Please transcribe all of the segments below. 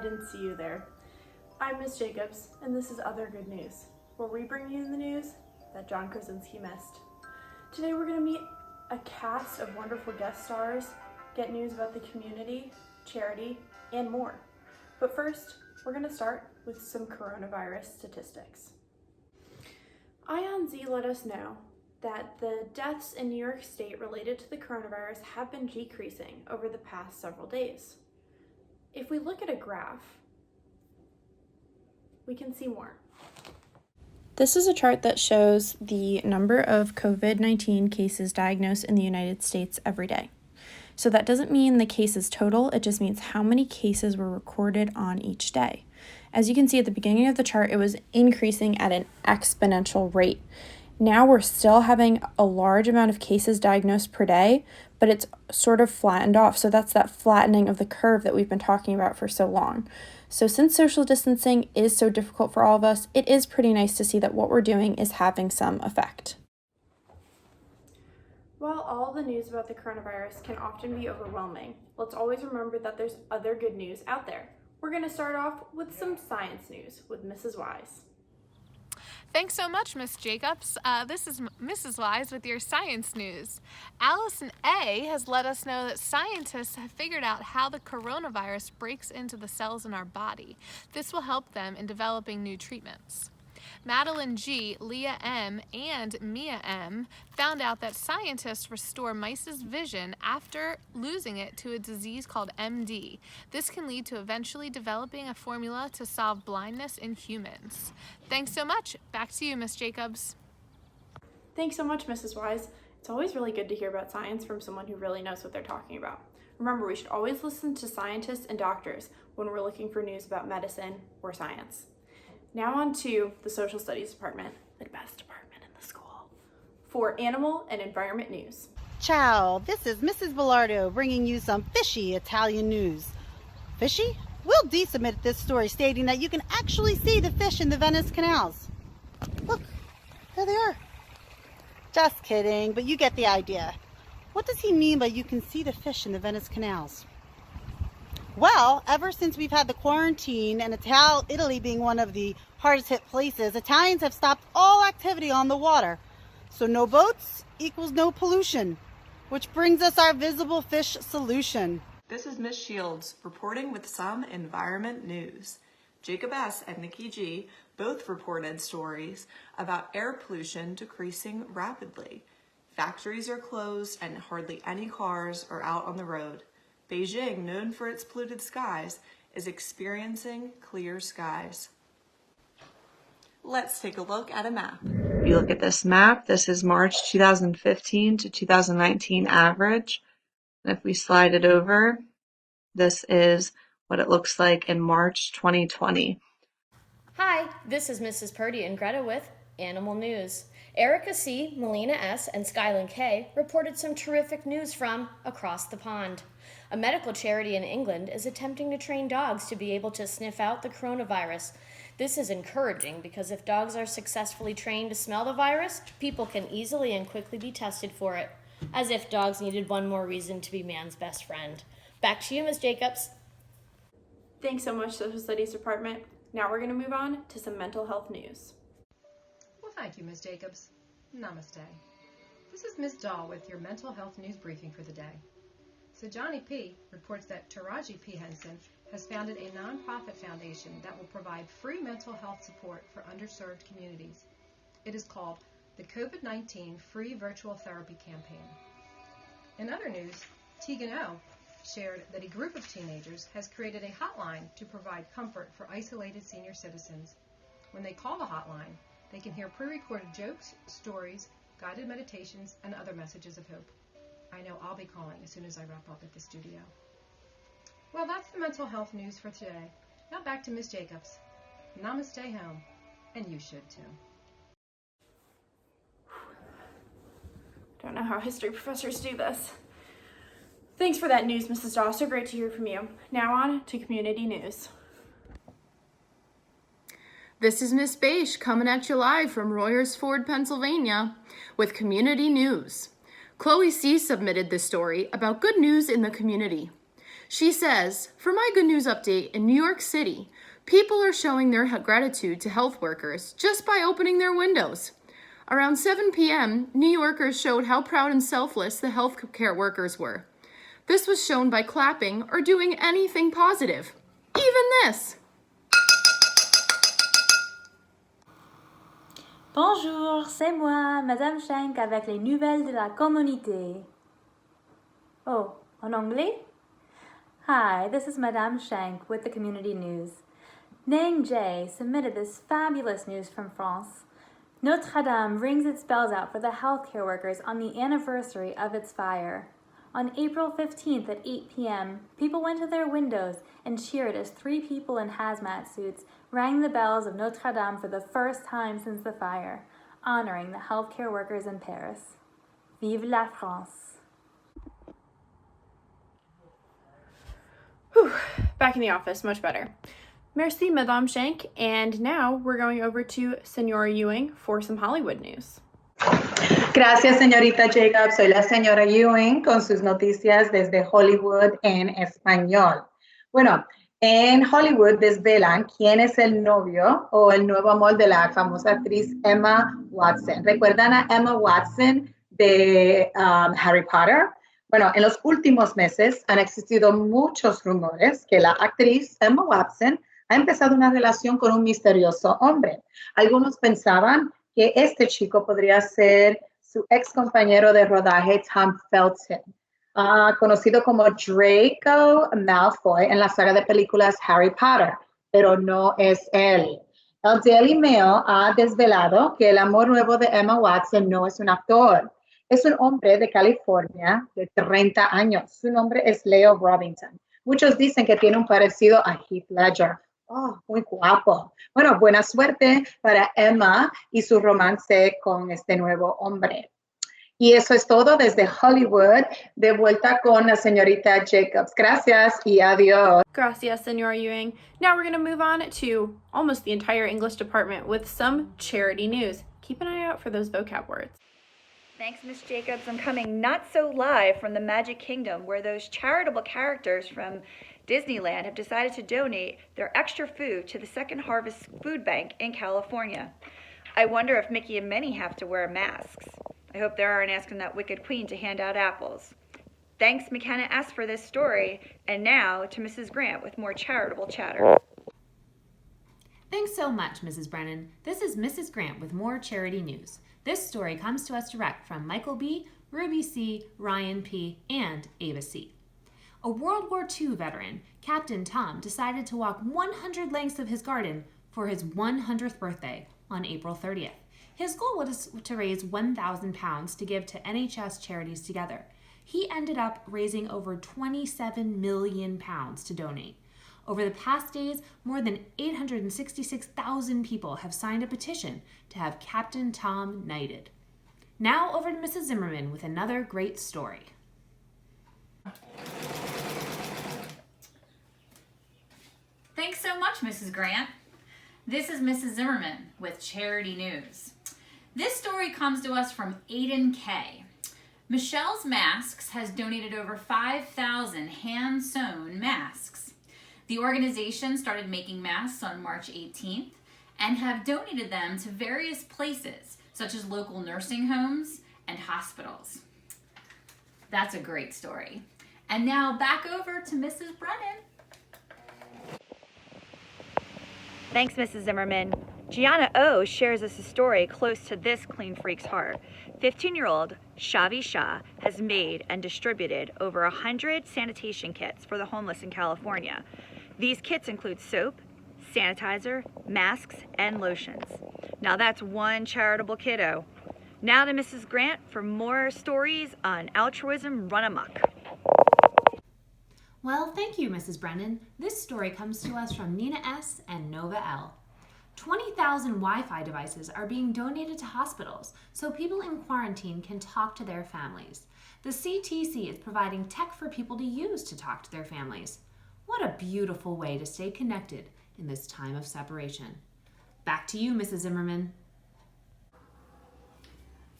didn't see you there. I'm Miss Jacobs, and this is Other Good News, where we bring you the news that John Krasinski missed. Today we're going to meet a cast of wonderful guest stars, get news about the community, charity, and more. But first, we're going to start with some coronavirus statistics. IONZ let us know that the deaths in New York State related to the coronavirus have been decreasing over the past several days. If we look at a graph, we can see more. This is a chart that shows the number of COVID-19 cases diagnosed in the United States every day. So that doesn't mean the cases total, it just means how many cases were recorded on each day. As you can see at the beginning of the chart, it was increasing at an exponential rate. Now we're still having a large amount of cases diagnosed per day, but it's sort of flattened off. So that's that flattening of the curve that we've been talking about for so long. So since social distancing is so difficult for all of us, it is pretty nice to see that what we're doing is having some effect. While all the news about the coronavirus can often be overwhelming, let's always remember that there's other good news out there. We're going to start off with some science news with Mrs. Wise. Thanks so much, Miss Jacobs. This is Mrs. Wise with your science news. Allison A. has let us know that scientists have figured out how the coronavirus breaks into the cells in our body. This will help them in developing new treatments. Madeline G., Leah M., and Mia M. found out that scientists restore mice's vision after losing it to a disease called MD. This can lead to eventually developing a formula to solve blindness in humans. Thanks so much. Back to you, Miss Jacobs. Thanks so much, Mrs. Wise. It's always really good to hear about science from someone who really knows what they're talking about. Remember, we should always listen to scientists and doctors when we're looking for news about medicine or science. Now on to the Social Studies Department, the best department in the school, for animal and environment news. Ciao, this is Mrs. Velardo bringing you some fishy Italian news. Fishy? Will D submitted this story stating that you can actually see the fish in the Venice canals. Look, there they are. Just kidding, but you get the idea. What does he mean by you can see the fish in the Venice canals? Well, ever since we've had the quarantine and Italy being one of the hardest hit places, Italians have stopped all activity on the water. So no boats equals no pollution, which brings us our visible fish solution. This is Miss Shields reporting with some environment news. Jacob S. and Nikki G. both reported stories about air pollution decreasing rapidly. Factories are closed and hardly any cars are out on the road. Beijing, known for its polluted skies, is experiencing clear skies. Let's take a look at a map. If you look at this map, this is March 2015 to 2019 average. And if we slide it over, this is what it looks like in March 2020. Hi, this is Mrs. Purdy and Greta with Animal News. Erica C., Melina S., and Skylin K. reported some terrific news from across the pond. A medical charity in England is attempting to train dogs to be able to sniff out the coronavirus. This is encouraging because if dogs are successfully trained to smell the virus, people can easily and quickly be tested for it. As if dogs needed one more reason to be man's best friend. Back to you, Ms. Jacobs. Thanks so much, Social Studies Department. Now we're going to move on to some mental health news. Well, thank you, Ms. Jacobs. Namaste. This is Ms. Dahl with your mental health news briefing for the day. So Johnny P. reports that Taraji P. Henson has founded a nonprofit foundation that will provide free mental health support for underserved communities. It is called the COVID-19 Free Virtual Therapy Campaign. In other news, Tegan O. shared that a group of teenagers has created a hotline to provide comfort for isolated senior citizens. When they call the hotline, they can hear pre-recorded jokes, stories, guided meditations, and other messages of hope. I know I'll be calling as soon as I wrap up at the studio. Well, that's the mental health news for today. Now back to Miss Jacobs. Namaste home, and you should too. Don't know how history professors do this. Thanks for that news, Mrs. Daw. So great to hear from you. Now on to community news. This is Miss Beish coming at you live from Royersford, Pennsylvania with community news. Chloe C. submitted this story about good news in the community. She says, for my good news update, in New York City, people are showing their gratitude to health workers just by opening their windows. Around 7 p.m., New Yorkers showed how proud and selfless the healthcare workers were. This was shown by clapping or doing anything positive. Even this. Bonjour, c'est moi, Madame Shank avec les nouvelles de la communauté. Oh, en anglais? Hi, this is Madame Shank with the community news. Nang Jay submitted this fabulous news from France. Notre Dame rings its bells out for the healthcare workers on the anniversary of its fire. On April 15th at 8 p.m., people went to their windows and cheered as 3 people in hazmat suits rang the bells of Notre Dame for the first time since the fire, honoring the healthcare workers in Paris. Vive la France! Whew, back in the office, much better. Merci, Madame Shank, and now we're going over to Senora Ewing for some Hollywood news. Gracias, señorita Jacob. Soy la señora Ewing con sus noticias desde Hollywood en español. Bueno, en Hollywood desvelan quién es el novio o el nuevo amor de la famosa actriz Emma Watson. ¿Recuerdan a Emma Watson de Harry Potter? Bueno, en los últimos meses han existido muchos rumores que la actriz Emma Watson ha empezado una relación con un misterioso hombre. Algunos pensaban que este chico podría ser su ex compañero de rodaje Tom Felton, conocido como Draco Malfoy en la saga de películas Harry Potter, pero no es él. El Daily Mail ha desvelado que el amor nuevo de Emma Watson no es un actor. Es un hombre de California de 30 años. Su nombre es Leo Robinson. Muchos dicen que tiene un parecido a Heath Ledger. Oh, muy guapo. Bueno, buena suerte para Emma y su romance con este nuevo hombre. Y eso es todo desde Hollywood. De vuelta con la señorita Jacobs. Gracias y adiós. Gracias, Senora Ewing. Now we're going to move on to almost the entire English department with some charity news. Keep an eye out for those vocab words. Thanks, Miss Jacobs. I'm coming not so live from the Magic Kingdom, where those charitable characters from Disneyland have decided to donate their extra food to the Second Harvest Food Bank in California. I wonder if Mickey and Minnie have to wear masks. I hope they aren't asking that wicked queen to hand out apples. Thanks, McKenna S. for this story, and now to Mrs. Grant with more charitable chatter. Thanks so much, Mrs. Brennan. This is Mrs. Grant with more charity news. This story comes to us direct from Michael B., Ruby C., Ryan P., and Ava C. A World War II veteran, Captain Tom, decided to walk 100 lengths of his garden for his 100th birthday on April 30th. His goal was to raise 1,000 pounds to give to NHS charities together. He ended up raising over 27 million pounds to donate. Over the past days, more than 866,000 people have signed a petition to have Captain Tom knighted. Now over to Mrs. Zimmerman with another great story. Thanks so much, Mrs. Grant. This is Mrs. Zimmerman with Charity News. This story comes to us from Aiden K. Michelle's Masks has donated over 5,000 hand-sewn masks. The organization started making masks on March 18th and have donated them to various places, such as local nursing homes and hospitals. That's a great story. And now back over to Mrs. Brennan. Thanks, Mrs. Zimmerman. Gianna O. shares us a story close to this clean freak's heart. 15-year-old Shavi Shah has made and distributed over 100 sanitation kits for the homeless in California. These kits include soap, sanitizer, masks, and lotions. Now that's one charitable kiddo. Now to Mrs. Grant for more stories on altruism run amok. Well, thank you, Mrs. Brennan. This story comes to us from Nina S. and Nova L. 20,000 Wi-Fi devices are being donated to hospitals so people in quarantine can talk to their families. The CTC is providing tech for people to use to talk to their families. What a beautiful way to stay connected in this time of separation. Back to you, Mrs. Zimmerman.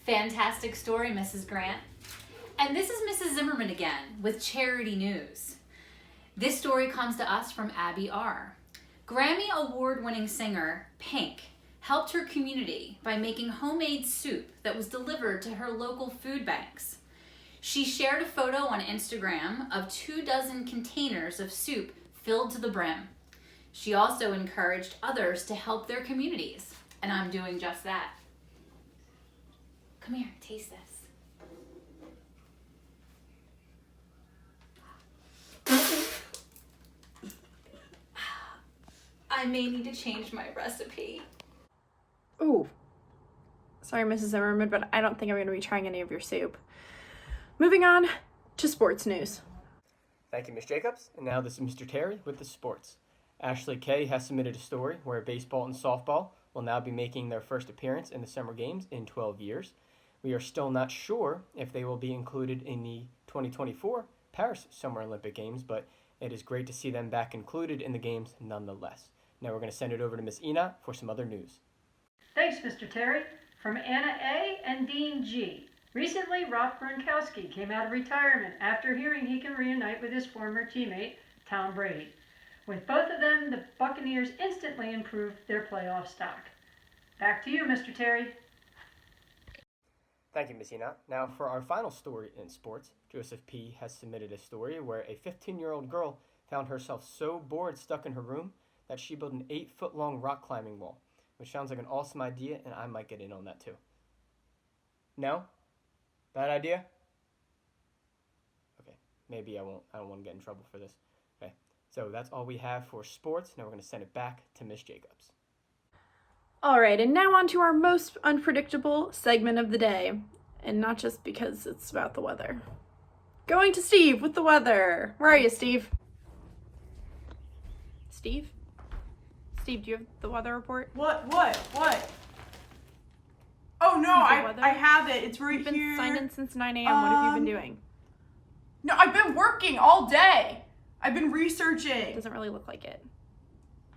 Fantastic story, Mrs. Grant. And this is Mrs. Zimmerman again with Charity News. This story comes to us from Abby R. Grammy award-winning singer Pink helped her community by making homemade soup that was delivered to her local food banks. She shared a photo on Instagram of 24 containers of soup filled to the brim. She also encouraged others to help their communities, and I'm doing just that. Come here, taste this. I may need to change my recipe. Ooh. Sorry, Mrs. Zimmerman, but I don't think I'm going to be trying any of your soup. Moving on to sports news. Thank you, Ms. Jacobs. And now this is Mr. Terry with the sports. Ashley Kay has submitted a story where baseball and softball will now be making their first appearance in the Summer Games in 12 years. We are still not sure if they will be included in the 2024 Paris Summer Olympic Games, but it is great to see them back included in the games nonetheless. Now we're going to send it over to Ms. Ina for some other news. Thanks, Mr. Terry. From Anna A. and Dean G. Recently, Rob Gronkowski came out of retirement after hearing he can reunite with his former teammate, Tom Brady. With both of them, the Buccaneers instantly improved their playoff stock. Back to you, Mr. Terry. Thank you, Ms. Ina. Now for our final story in sports, Joseph P. has submitted a story where a 15-year-old girl found herself so bored stuck in her room that she built an 8-foot-long rock climbing wall, which sounds like an awesome idea, and I might get in on that too. No? Bad idea? Okay, maybe I don't want to get in trouble for this. Okay, so that's all we have for sports. Now we're going to send it back to Miss Jacobs. All right, and now on to our most unpredictable segment of the day, and not just because it's about the weather. Going to Steve with the weather. Where are you, Steve? Steve? Steve, do you have the weather report? What? Oh no, I have it. It's right You've been here. signed in since 9 a.m. What have you been doing? No, I've been working all day. I've been researching. It doesn't really look like it.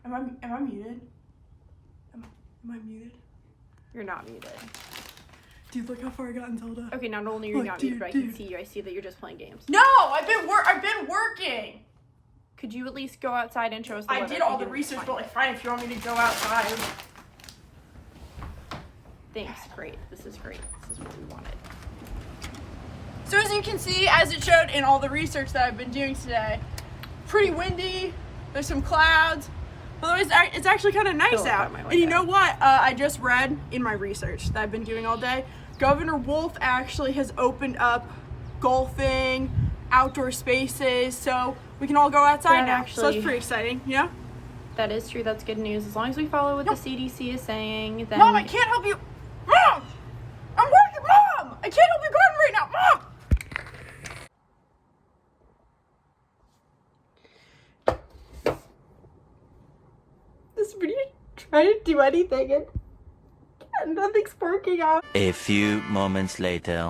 Am I muted? Am I muted? You're not muted. Dude, look how far I got in Zelda. Okay, not only are you not muted, but I can see you. I see that you're just playing games. No, I've been working. Could you at least go outside and show us the weather? I did all the research, but like, fine if you want me to go outside. Thanks, great. This is great. This is what we wanted. So as you can see, as it showed in all the research that I've been doing today, pretty windy, there's some clouds, otherwise it's actually kind of nice out. And you know what? I just read in my research that I've been doing all day, Governor Wolf actually has opened up golfing, outdoor spaces, so we can all go outside now. So that's pretty exciting, you know? That is true. That's good news. As long as we follow what the CDC is saying, then... Mom, I can't help you. Mom! I'm working, Mom! I can't help you garden right now, Mom! This video trying to do anything and nothing's working out. A few moments later.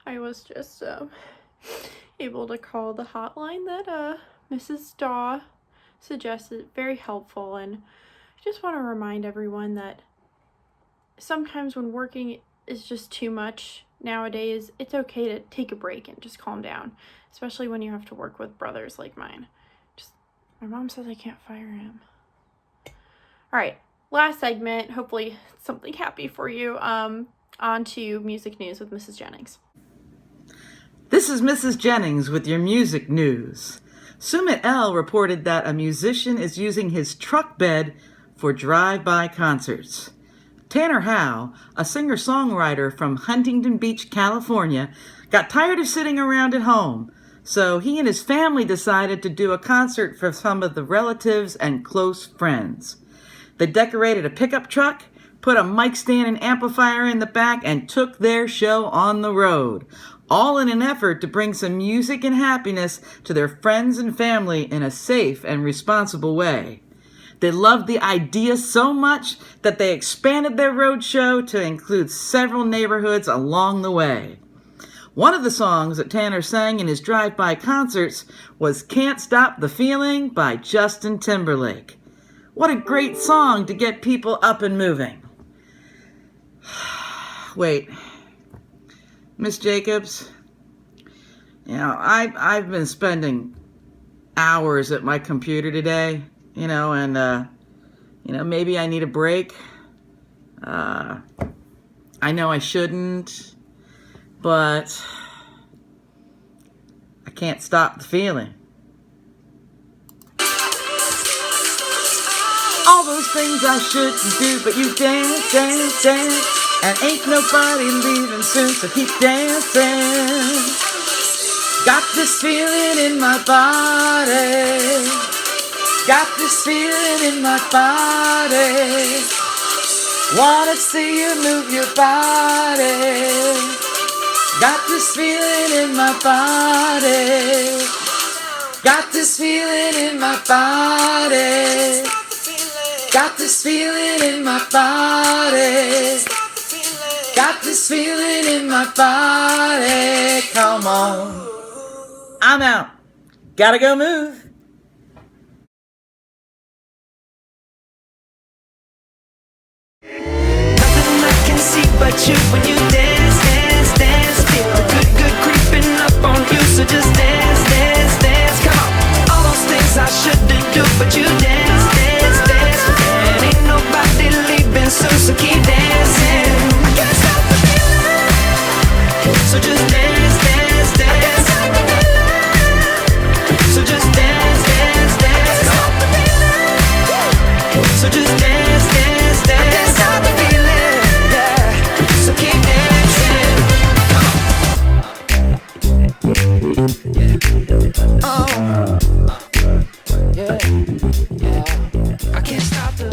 I was just able to call the hotline that Mrs. Daw suggested. Very helpful, and I just want to remind everyone that sometimes when working is just too much nowadays, it's okay to take a break and just calm down, especially when you have to work with brothers like mine. My mom says I can't fire him. All right, last segment, hopefully something happy for you. On to music news with Mrs. Jennings. This is Mrs. Jennings with your music news. Sumit L. reported that a musician is using his truck bed for drive-by concerts. Tanner Howe, a singer-songwriter from Huntington Beach, California, got tired of sitting around at home, so he and his family decided to do a concert for some of the relatives and close friends. They decorated a pickup truck, put a mic stand and amplifier in the back, and took their show on the road, all in an effort to bring some music and happiness to their friends and family in a safe and responsible way. They loved the idea so much that they expanded their road show to include several neighborhoods along the way. One of the songs that Tanner sang in his drive-by concerts was Can't Stop the Feeling by Justin Timberlake. What a great song to get people up and moving. Wait, Miss Jacobs, I've been spending hours at my computer today, and maybe I need a break. I know I shouldn't, but I can't stop the feeling. All those things I shouldn't do, but you dance, dance, dance. And ain't nobody leaving soon, so keep dancing. Got this feeling in my body. Got this feeling in my body. Wanna see you move your body. Got this feeling in my body. Got this feeling in my body. Got this feeling in my body. Got this feeling in my body. Come on. I'm out. Gotta go move. Nothing I can see but you when you dance, dance, dance. Feel the good creeping up on you, so just dance, dance, dance. Come on. All those things I shouldn't do, but you dance, dance, dance. And ain't nobody leaving soon, so keep dancing. I can't stop the feeling. So just dance, dance, dance. So just dance, dance, dance. Stop the feeling. So just dance, dance, dance. I can't stop the feeling, yeah. So keep dancing. Oh, yeah, yeah. I can't stop the